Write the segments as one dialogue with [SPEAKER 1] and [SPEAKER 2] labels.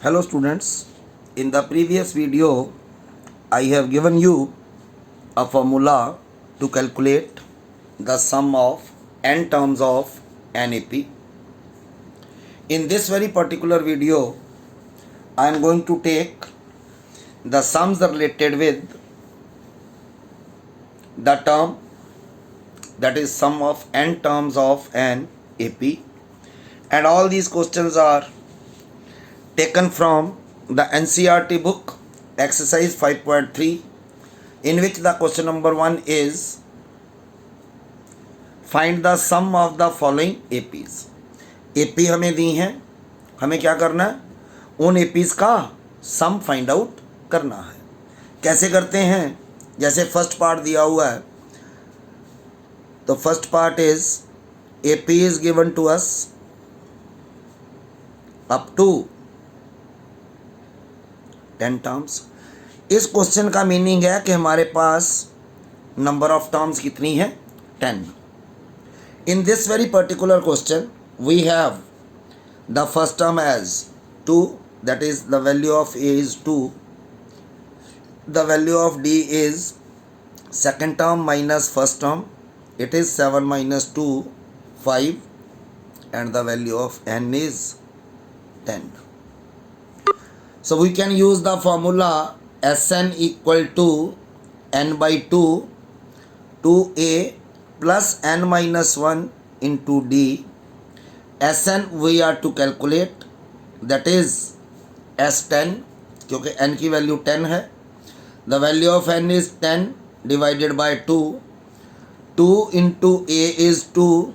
[SPEAKER 1] Hello students, in the previous video I have given you a formula to calculate the sum of n terms of NAP. In this very particular video I am going to take the sums related with the term, that is sum of n terms of an AP, and all these questions are taken from the NCERT book exercise 5.3, in which the question number 1 is find the sum of the following APs. AP हमें दी हैं, हमें क्या करना है, उन APs का sum find out करना है. कैसे करते हैं? जैसे फर्स्ट पार्ट दिया हुआ है, तो first part is AP is given to us up to 10 terms. इस क्वेश्चन का मीनिंग है कि हमारे पास नंबर ऑफ टर्म्स कितनी है? 10. In this very particular question we have the first term as 2, that is the value of A is 2, the value of D is second term minus first term, it is 7 minus 2, 5, and the value of N is 10. So we can use the formula Sn equal to n by 2 2a plus n minus 1 into d. Sn we are to calculate, that is S10, क्योंकि n की value 10 है. The value of n is 10 divided by 2. 2 into a is 2,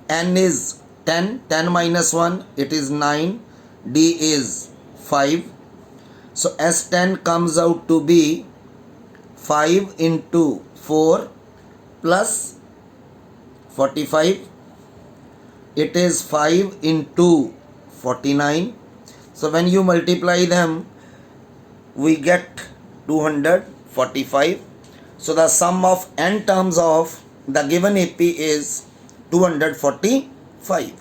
[SPEAKER 1] n is 10, 10 minus 1, it is 9, d is 5. So S10 comes out to be 5 into 4 plus 45. It is 5 into 49. So when you multiply them, we get 245. So the sum of n terms of the given AP is 245.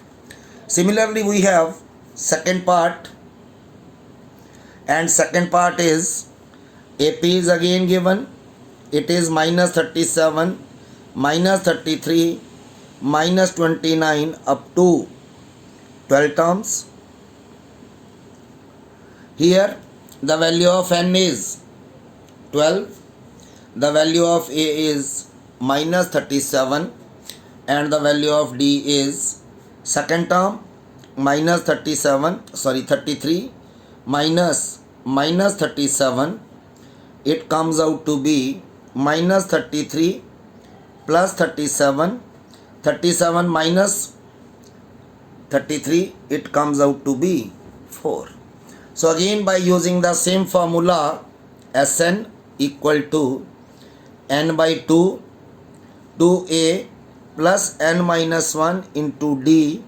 [SPEAKER 1] Similarly, we have second part, and second part is AP is again given. It is minus 37, minus 33, minus 29 up to 12 terms. Here the value of n is 12, the value of A is minus 37, and the value of D is second term minus 33 minus 37, it comes out to be minus 33 plus 37, 37 minus 33, it comes out to be 4. So again, by using the same formula Sn equal to n by 2 2a plus n minus 1 into d,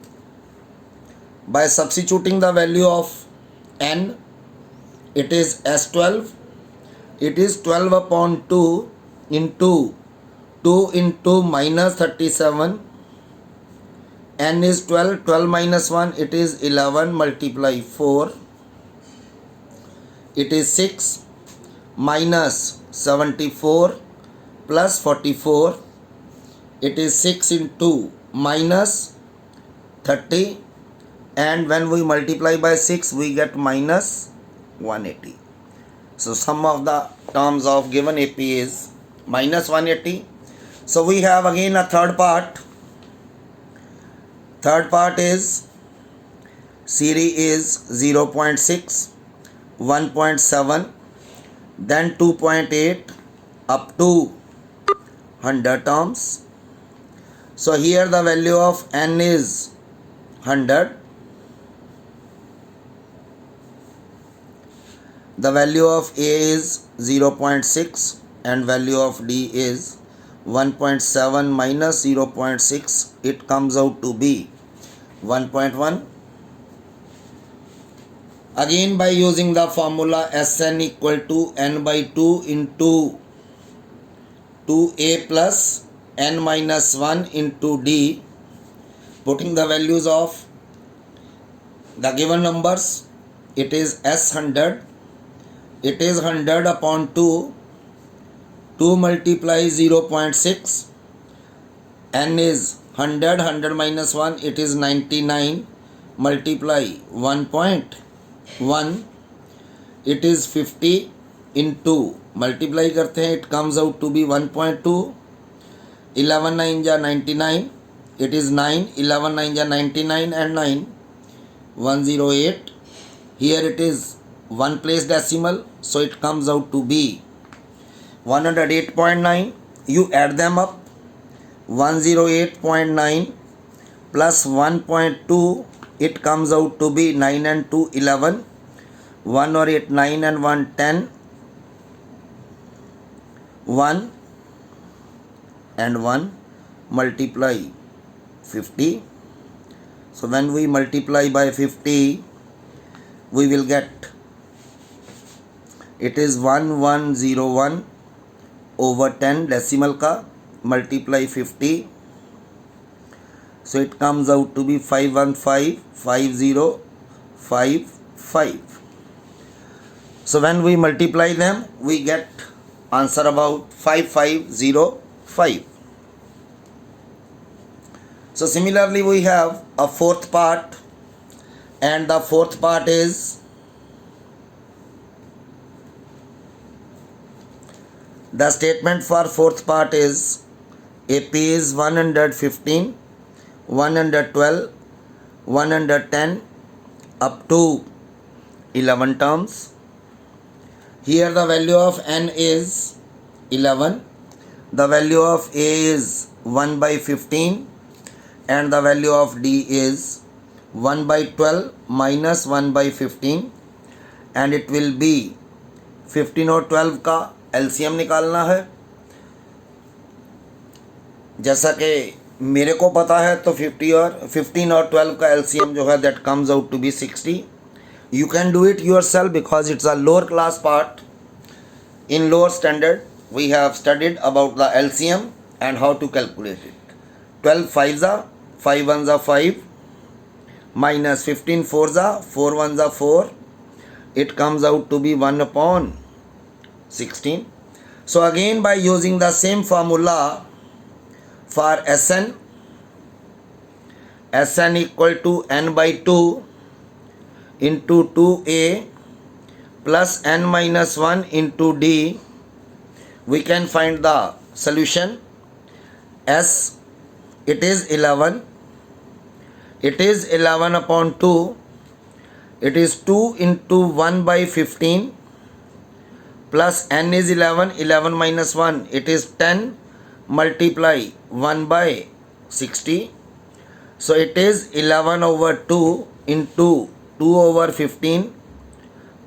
[SPEAKER 1] by substituting the value of n, it is S12, it is 12 upon 2 into 2 into minus 37, n is 12, 12 minus 1, it is 11, multiply 4, it is 6, minus 74 plus 44, it is 6 into minus 30, and when we multiply by 6 we get minus 180. So sum of the terms of given AP is minus 180. So we have again a third part. Third part is series is 0.6, 1.7, then 2.8 up to 100 terms. So here the value of n is 100. The value of A is 0.6 and value of D is 1.7 minus 0.6, it comes out to be 1.1. Again, by using the formula Sn equal to n by 2 into 2a plus n minus 1 into d, putting the values of the given numbers it is S 100, it is 100 upon 2, 2 multiply 0.6, n is 100, 100 minus 1, it is 99, multiply 1.1, it is 50 into, multiply करते हैं, it comes out to be 1.2, 11 9 जा 99, it is 9, 11 9 जा 99 and 9, 108. Here it is one place decimal, so it comes out to be 108.9. You add them up, 108.9 plus 1.2, it comes out to be 9 and 2 11, 1 or 8 9 and 1 10, 1 and 1 multiply 50. So when we multiply by 50, we will get, it is 1101 over 10 decimal ka, multiply 50. So it comes out to be 5155055. So when we multiply them, we get answer about 5505. So similarly we have a fourth part, and the fourth part is the statement for fourth part is AP is 115, 112, 110 up to 11 terms. Here the value of n is 11, the value of A is 1 by 15, and the value of D is 1 by 12 minus 1 by 15, and it will be 15 और 12 का LCM निकालना है. जैसा कि मेरे को पता है तो 15 और 12 का LCM जो है that comes out to be 60. You can do it yourself because it's a lower class part. In lower standard we have studied about the LCM and how to calculate it. 12 5s are 5 1s are 5 minus 15 4s are 4 1s are 4. It comes out to be 1 upon 16. So again by using the same formula for Sn equal to n by 2 into 2a plus n minus 1 into d, we can find the solution. S, it is 11, it is 11 upon 2, it is 2 into 1 by 15 plus n is 11, 11 minus 1, it is 10, multiply 1 by 60. So it is 11 over 2 into 2 over 15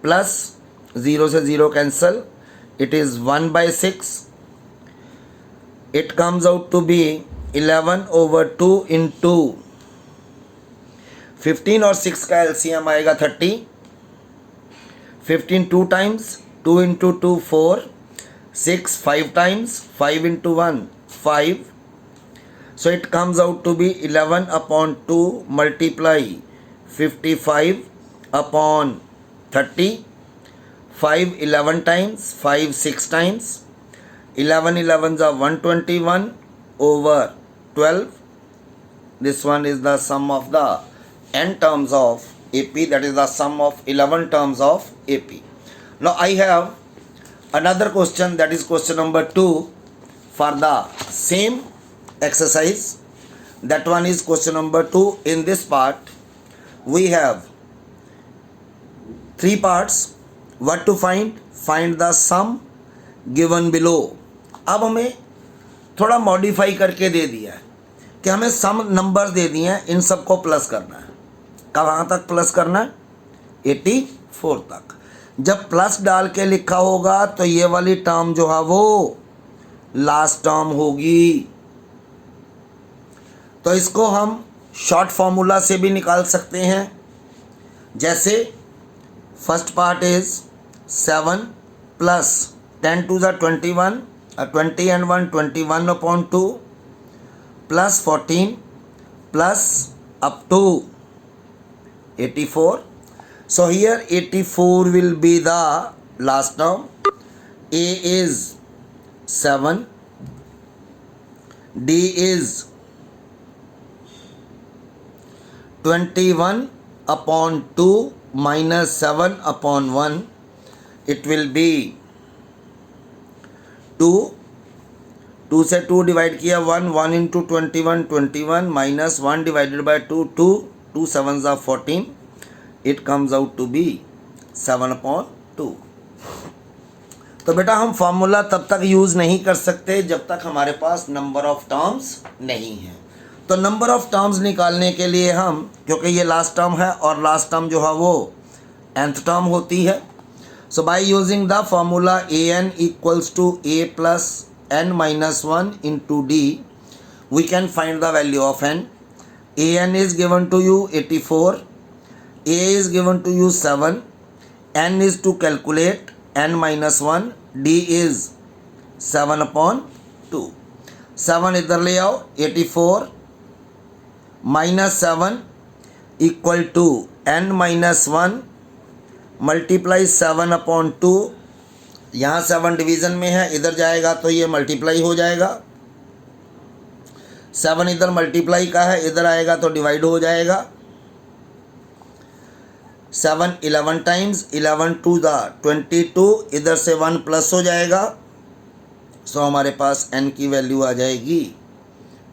[SPEAKER 1] plus 0 से 0 cancel, it is 1 by 6. It comes out to be 11 over 2 into 15 और 6 का LCM आएगा 30. 15 2 times, 2 into 2 4, 6 5 times, 5 into 1 5. So it comes out to be 11 upon 2 multiply 55 upon 30. 5 11 times, 5 6 times, 11 11s are 121 over 12. This one is the sum of the n terms of AP, that is the sum of 11 terms of AP. Now I have another question, that is question number 2 for the same exercise. That one is question number 2. In this part we have 3 parts. What to find? Find the sum given below. अब हमें थोड़ा modify करके दे दिया है कि हमें some numbers they दिए हैं, इन सबको प्लस करना है. कहाँ तक प्लस करना है? 84 तक. जब प्लस डाल के लिखा होगा तो ये वाली टर्म जो है वो लास्ट टर्म होगी. तो इसको हम शॉर्ट फॉर्मूला से भी निकाल सकते हैं. जैसे first part is 7 plus 10 to the 21, 20 and 1 21 upon 2 plus 14 plus up to 84. So here 84 will be the last term. A is 7, D is 21 upon 2 minus 7 upon 1. It will be 2. 2 से 2 divide किया 1, 1 into 21, 21 minus 1 divided by 2, 2, 2 7 ज़ा 14. It comes out to be 7/2. तो बेटा हम formula तब तक use नहीं कर सकते जब तक हमारे पास नंबर ऑफ टर्म्स नहीं है. तो नंबर ऑफ टर्म्स निकालने के लिए हम, क्योंकि ये लास्ट टर्म है और लास्ट टर्म जो है वो nth टर्म होती है, so by using the formula an equals to a plus n minus 1 into d, we can find the value of n. an is given to you 84, a is given to you 7, n is to calculate n minus 1, d is 7/2. 7 इधर ले आओ, 84 minus 7 equal to n minus 1 multiply 7/2. यहाँ 7 division में है, इधर जाएगा तो ये मल्टीप्लाई हो जाएगा. 7 इधर मल्टीप्लाई का है, इधर आएगा तो डिवाइड हो जाएगा. 7 11 टाइम्स, 11 टू द 22, इधर से 1 प्लस हो जाएगा. सो हमारे पास n की वैल्यू आ जाएगी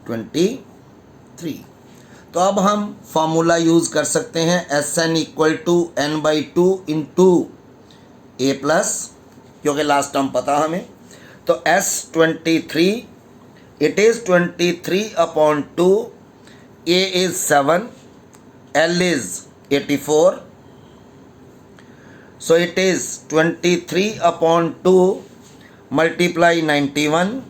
[SPEAKER 1] 23. तो अब हम फार्मूला यूज़ कर सकते हैं Sn equal to n/2 into a plus, क्योंकि लास्ट टर्म पता हमें. तो S23, it is 23/2, a is 7, l is 84. So it is 23/2 multiply 91.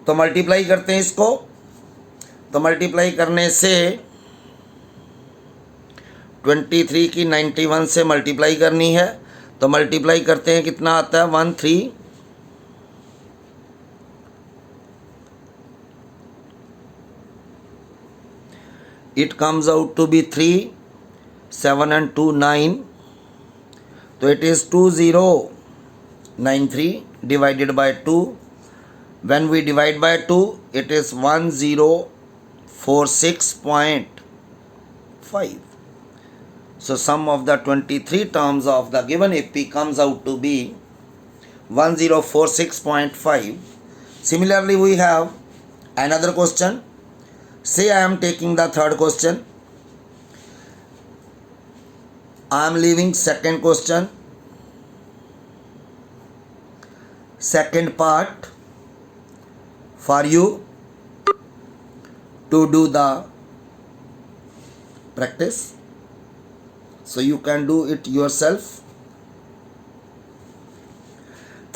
[SPEAKER 1] तो मल्टीप्लाई करते हैं इसको. तो मल्टीप्लाई करने से 23 की 91 से मल्टीप्लाई करनी है. तो मल्टीप्लाई करते हैं, कितना आता है 13. It comes out to be 3, 7 and 2 9. तो it is 2093 divided by 2. When we divide by 2, it is 1046.5. So sum of the 23 terms of the given AP comes out to be 1046.5. Similarly, we have another question. Say I am taking the third question. I am leaving second question. Second part for you to do the practice, so you can do it yourself.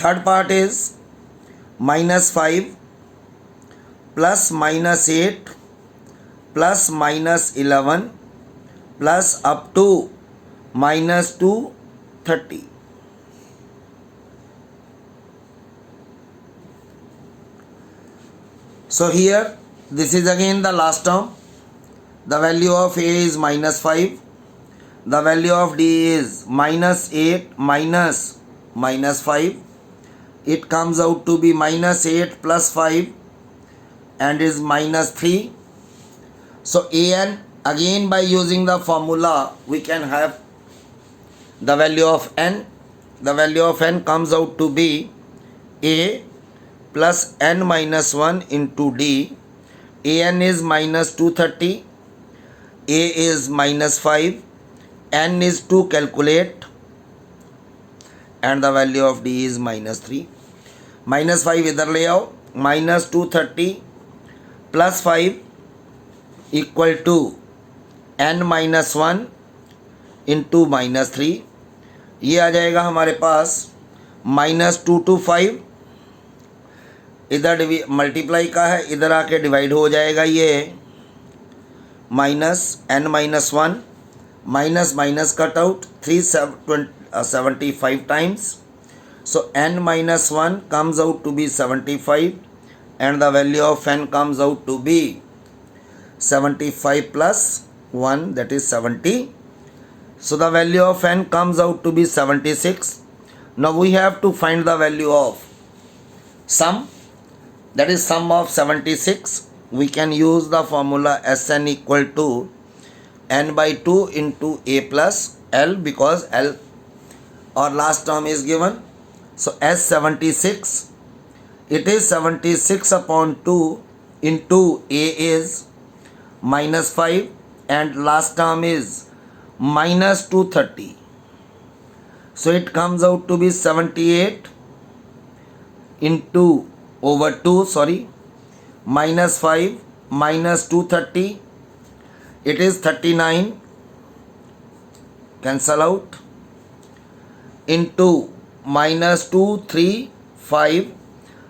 [SPEAKER 1] Third part is -5 plus -8 plus -11 plus up to -230. So here this is again the last term. The value of a is -5. The value of d is -8 minus -5. It comes out to be -8 plus 5 and is -3. So an, again by using the formula we can have the value of n. The value of n comes out to be a plus n minus 1 into d. an is -230, a is -5, n is to calculate, and the value of d is -3. -5 इधर ले आओ, -230 plus 5 equal to n minus 1 into -3. ये आ जाएगा हमारे पास -2 to 5. इधर multiply का है, इधर आके डिवाइड हो जाएगा. ये -n minus 1 minus minus cut out 375 times. So n minus 1 comes out to be 75 and the value of n comes out to be 75 plus 1, that is 70. So the value of n comes out to be 76. Now we have to find the value of sum, that is sum of 76. We can use the formula Sn equal to n by 2 into a plus l, because l or last term is given. So S 76, it is 76 upon 2 into a is minus 5 and last term is minus 230. So it comes out to be 78 into over 2, minus 5 minus 230, it is 39, cancel out, into minus 235.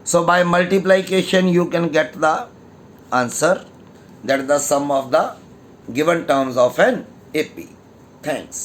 [SPEAKER 1] So by multiplication you can get the answer, that is the sum of the given terms of an AP. Thanks.